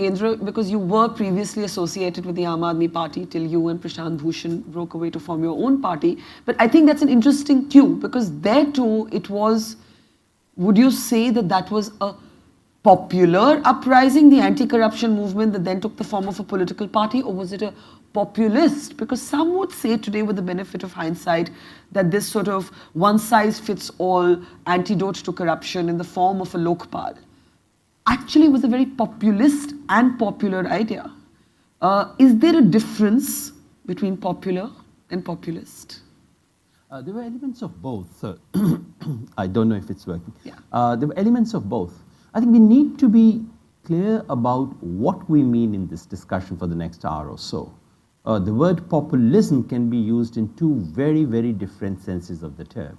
Yogendra, because you were previously associated with the Aam Aadmi Party till you and Prashant Bhushan broke away to form your own party. But I think that's an interesting cue, because there too it was, would you say that that was a popular uprising, the anti-corruption movement that then took the form of a political party, or was it a populist? Because some would say today, with the benefit of hindsight, that this sort of one-size-fits-all antidote to corruption in the form of a Lokpal actually was a very populist and popular idea. Is there a difference between popular and populist? There were elements of both. I don't know if it's working. Yeah. There were elements of both. I think we need to be clear about what we mean in this discussion for the next hour or so. The word populism can be used in two very, very different senses of the term.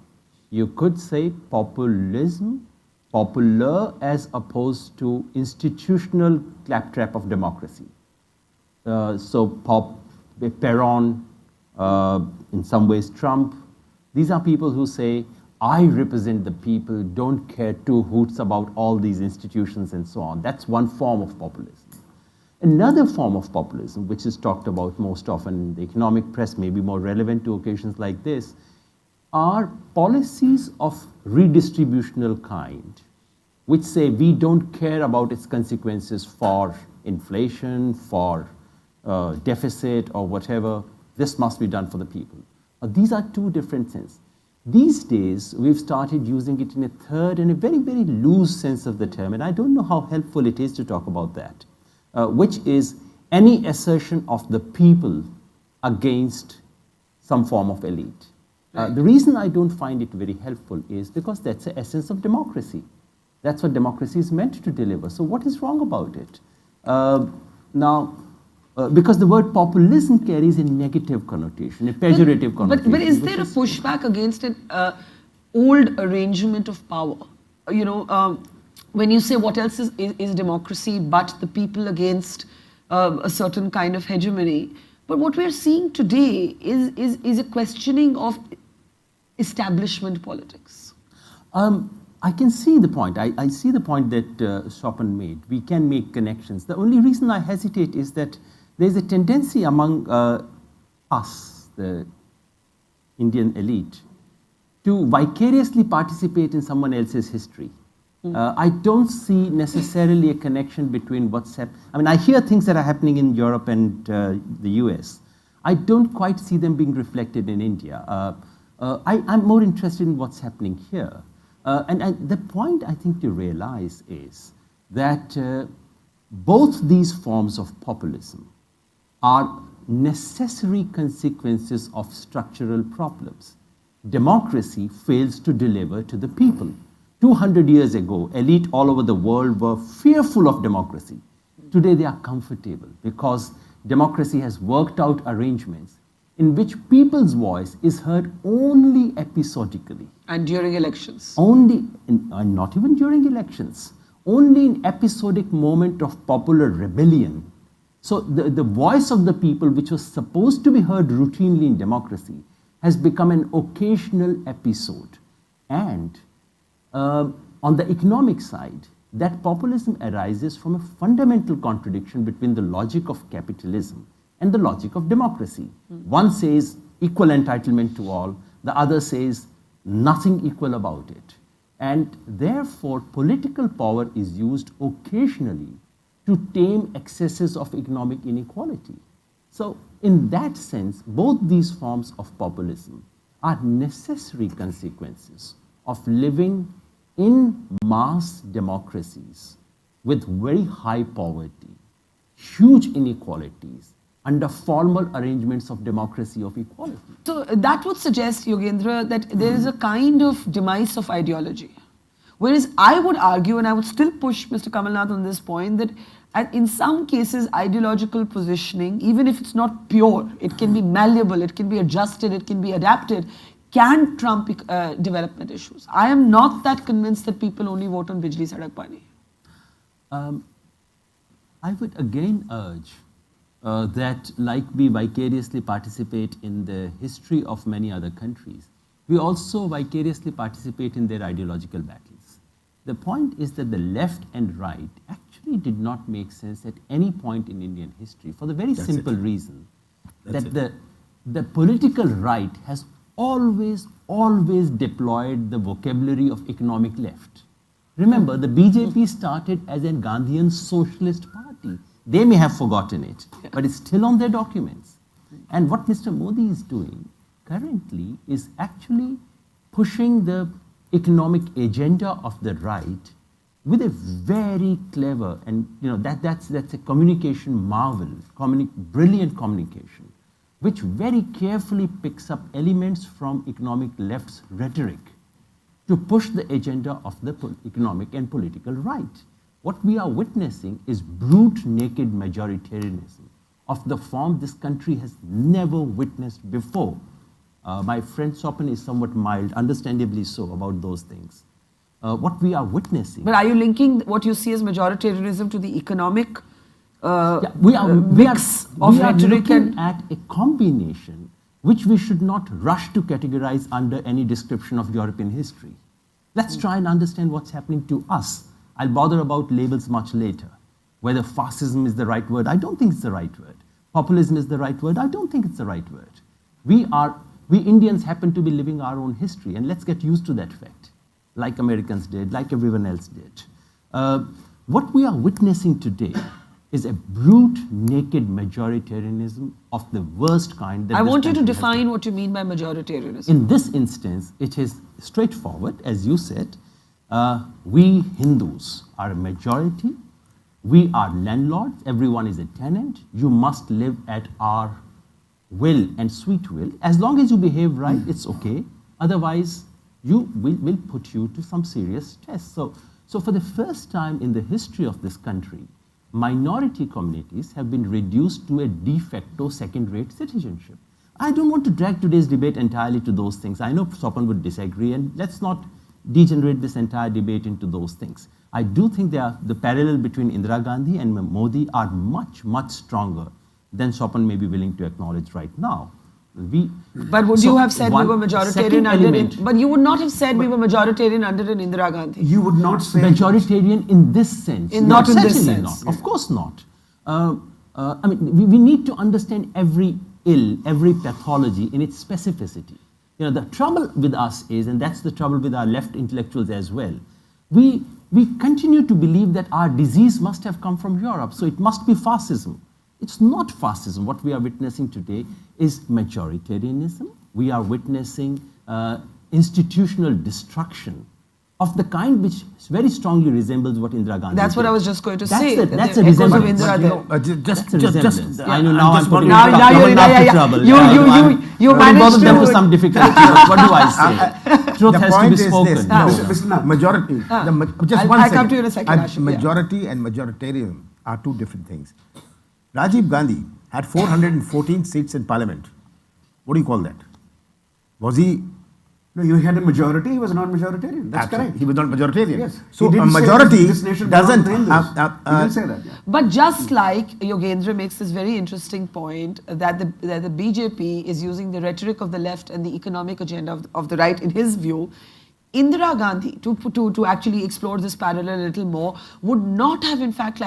You could say populism, popular, as opposed to institutional claptrap of democracy. Peron, in some ways Trump, these are people who say, I represent the people, don't care two hoots about all these institutions and so on. That's one form of populism. Another form of populism, which is talked about most often in the economic press, may be more relevant to occasions like this, are policies of redistributional kind, which say we don't care about its consequences for inflation, for deficit or whatever. This must be done for the people. These are two different senses. These days, we've started using it in a third and a very, very loose sense of the term, and I don't know how helpful it is to talk about that, which is any assertion of the people against some form of elite. Right. The reason I don't find it very helpful is because that's the essence of democracy. That's what democracy is meant to deliver. So what is wrong about it? Because the word populism carries a negative connotation, a pejorative connotation. But is there a pushback against an old arrangement of power? You know, when you say what else is democracy but the people against a certain kind of hegemony. But what we're seeing today is a questioning of establishment politics. I can see the point. I see the point that Chopin made. We can make connections. The only reason I hesitate is that there's a tendency among us, the Indian elite, to vicariously participate in someone else's history. I don't see necessarily a connection between what's happening. I mean, I hear things that are happening in Europe and the US. I don't quite see them being reflected in India. I'm more interested in what's happening here. And the point I think to realize is that both these forms of populism are necessary consequences of structural problems. Democracy fails to deliver to the people. 200 years ago, elite all over the world were fearful of democracy. Today they are comfortable because democracy has worked out arrangements in which people's voice is heard only episodically. And during elections. Only, not even during elections, only in episodic moment of popular rebellion. So the voice of the people, which was supposed to be heard routinely in democracy, has become an occasional episode. And on the economic side, that populism arises from a fundamental contradiction between the logic of capitalism and the logic of democracy. One says equal entitlement to all, the other says nothing equal about it. And therefore, political power is used occasionally to tame excesses of economic inequality. So in that sense, both these forms of populism are necessary consequences of living in mass democracies with very high poverty, huge inequalities, under formal arrangements of democracy of equality. So that would suggest, Yogendra, that there is a kind of demise of ideology. Whereas I would argue, and I would still push Mr. Kamalnath on this point, that in some cases ideological positioning, even if it's not pure, it can be malleable, it can be adjusted, it can be adapted, can trump development issues. I am not that convinced that people only vote on Bijli Sadak Pani. I would again urge that, like we vicariously participate in the history of many other countries, we also vicariously participate in their ideological battles. The point is that the left and right actually actually did not make sense at any point in Indian history for the very simple reason that the political right has always deployed the vocabulary of economic left. Remember, the BJP started as a Gandhian socialist party. They may have forgotten it, but it's still on their documents. And what Mr. Modi is doing currently is actually pushing the economic agenda of the right with a very clever, and that's a communication marvel, brilliant communication, which very carefully picks up elements from economic left's rhetoric to push the agenda of the economic and political right. What we are witnessing is brute, naked majoritarianism of the form this country has never witnessed before. My friend Swaraj is somewhat mild, understandably so, about those things. What we are witnessing. But are you linking what you see as majoritarianism to the economic we are rhetoric looking at a combination which we should not rush to categorize under any description of European history. Let's try and understand what's happening to us. I'll bother about labels much later. Whether fascism is the right word, I don't think it's the right word. Populism is the right word, I don't think it's the right word. We Indians happen to be living our own history, and let's get used to that fact, like Americans did, like everyone else did. What we are witnessing today is a brute, naked majoritarianism of the worst kind. I want you to define what you mean by majoritarianism. In this instance, it is straightforward, as you said. We Hindus are a majority. We are landlords. Everyone is a tenant. You must live at our will and sweet will. As long as you behave right, it's okay. Otherwise, we'll put you to some serious test. So for the first time in the history of this country, minority communities have been reduced to a de facto second-rate citizenship. I don't want to drag today's debate entirely to those things. I know Swaraj would disagree, and let's not degenerate this entire debate into those things. I do think the parallel between Indira Gandhi and Modi are much, much stronger than Swaraj may be willing to acknowledge right now. But would you have said we were majoritarian under but you would not have said we were majoritarian under an Indira Gandhi. You would not say majoritarian in this sense. Not in this sense. Not. Of course not. I mean, we need to understand every ill, every pathology in its specificity. The trouble with us is, and that's the trouble with our left intellectuals as well, we continue to believe that our disease must have come from Europe, so it must be fascism. It's not fascism. What we are witnessing today is majoritarianism. We are witnessing institutional destruction of the kind which very strongly resembles what Indira Gandhi That's did. what I was just going to say. That's a resemblance. I know now I'm putting you trouble. You managed them to some difficulty. What do I say? Truth has to be spoken. Majority. I'll come to you in a second. Majority and majoritarian are two different things. Rajiv Gandhi had 414 seats in parliament. What do you call that? Was he? No, you had a majority, he was not majoritarian. That's correct. He was not majoritarian. Yes. So a majority doesn't he didn't say that. Yeah. But just like Yogendra makes this very interesting point that the BJP is using the rhetoric of the left and the economic agenda of the right, in his view, Indira Gandhi, to actually explore this parallel a little more, would not have in fact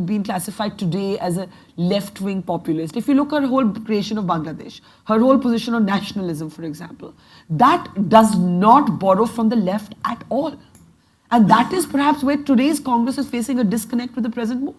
been classified today as a left-wing populist. If you look at her whole creation of Bangladesh, her whole position on nationalism, for example, that does not borrow from the left at all. And that is perhaps where today's Congress is facing a disconnect with the present mood.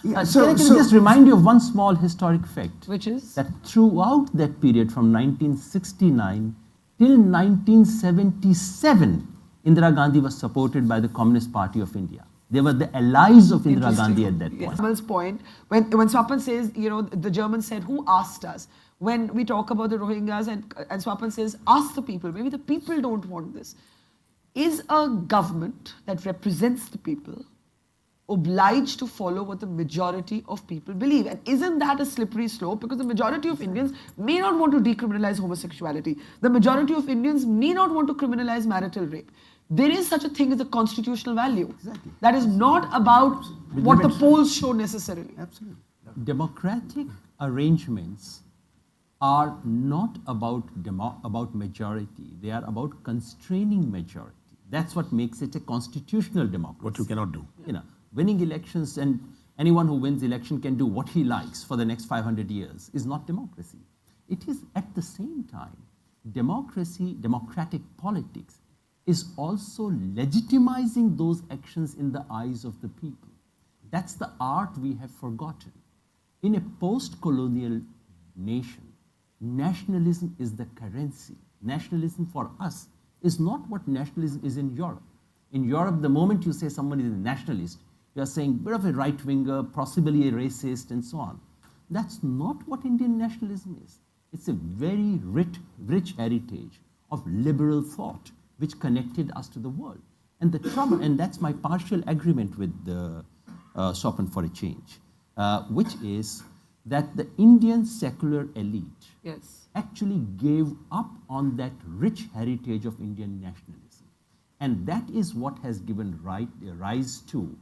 Can I just remind you of one small historic fact? Which is? That throughout that period from 1969 till 1977, Indira Gandhi was supported by the Communist Party of India. They were the allies of Indira Gandhi at that point. Yes. Kamal's point, when Swapan says, the Germans said, who asked us? When we talk about the Rohingyas and Swapan says, ask the people. Maybe the people don't want this. Is a government that represents the people obliged to follow what the majority of people believe? And isn't that a slippery slope? Because the majority of Indians may not want to decriminalize homosexuality. The majority of Indians may not want to criminalize marital rape. There is such a thing as a constitutional value. Exactly. That is not about what the polls show necessarily. Absolutely. Democratic arrangements are not about majority. They are about constraining majority. That's what makes it a constitutional democracy. What you cannot do. winning elections and anyone who wins election can do what he likes for the next 500 years is not democracy. It is at the same time, democracy, democratic politics is also legitimizing those actions in the eyes of the people. That's the art we have forgotten. In a post-colonial nation, nationalism is the currency. Nationalism for us is not what nationalism is in Europe. In Europe, the moment you say someone is a nationalist, you are saying bit of a right-winger, possibly a racist, and so on. That's not what Indian nationalism is. It's a very rich heritage of liberal thought which connected us to the world. And the trouble, and that's my partial agreement with Sopan for a change, which is that the Indian secular elite Yes. actually gave up on that rich heritage of Indian nationalism. And that is what has given rise to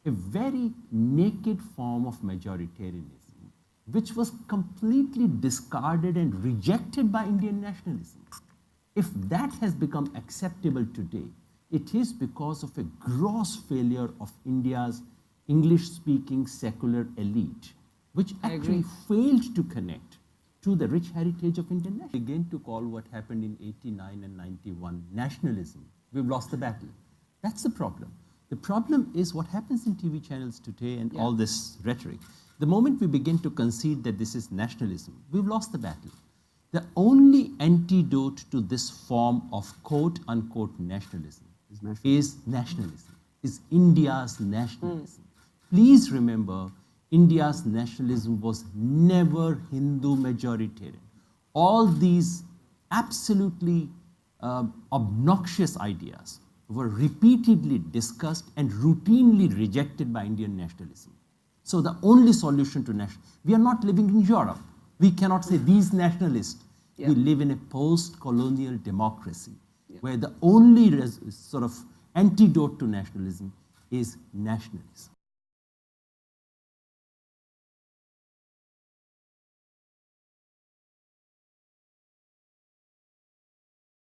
a very naked form of majoritarianism, which was completely discarded and rejected by Indian nationalism. If that has become acceptable today, it is because of a gross failure of India's English-speaking secular elite, which I actually agree. failed to connect to the rich heritage of Indian nationalism. Again, to call what happened in 89 and 91 nationalism, we've lost the battle. That's the problem. The problem is what happens in TV channels today and all this rhetoric. The moment we begin to concede that this is nationalism, we've lost the battle. The only antidote to this form of quote-unquote nationalism is nationalism, is India's nationalism. Please remember, India's nationalism was never Hindu majoritarian. All these absolutely obnoxious ideas were repeatedly discussed and routinely rejected by Indian nationalism. So the only solution to we are not living in Europe. We cannot say these nationalists. Yeah. We live in a post-colonial democracy where the only sort of antidote to nationalism is nationalism.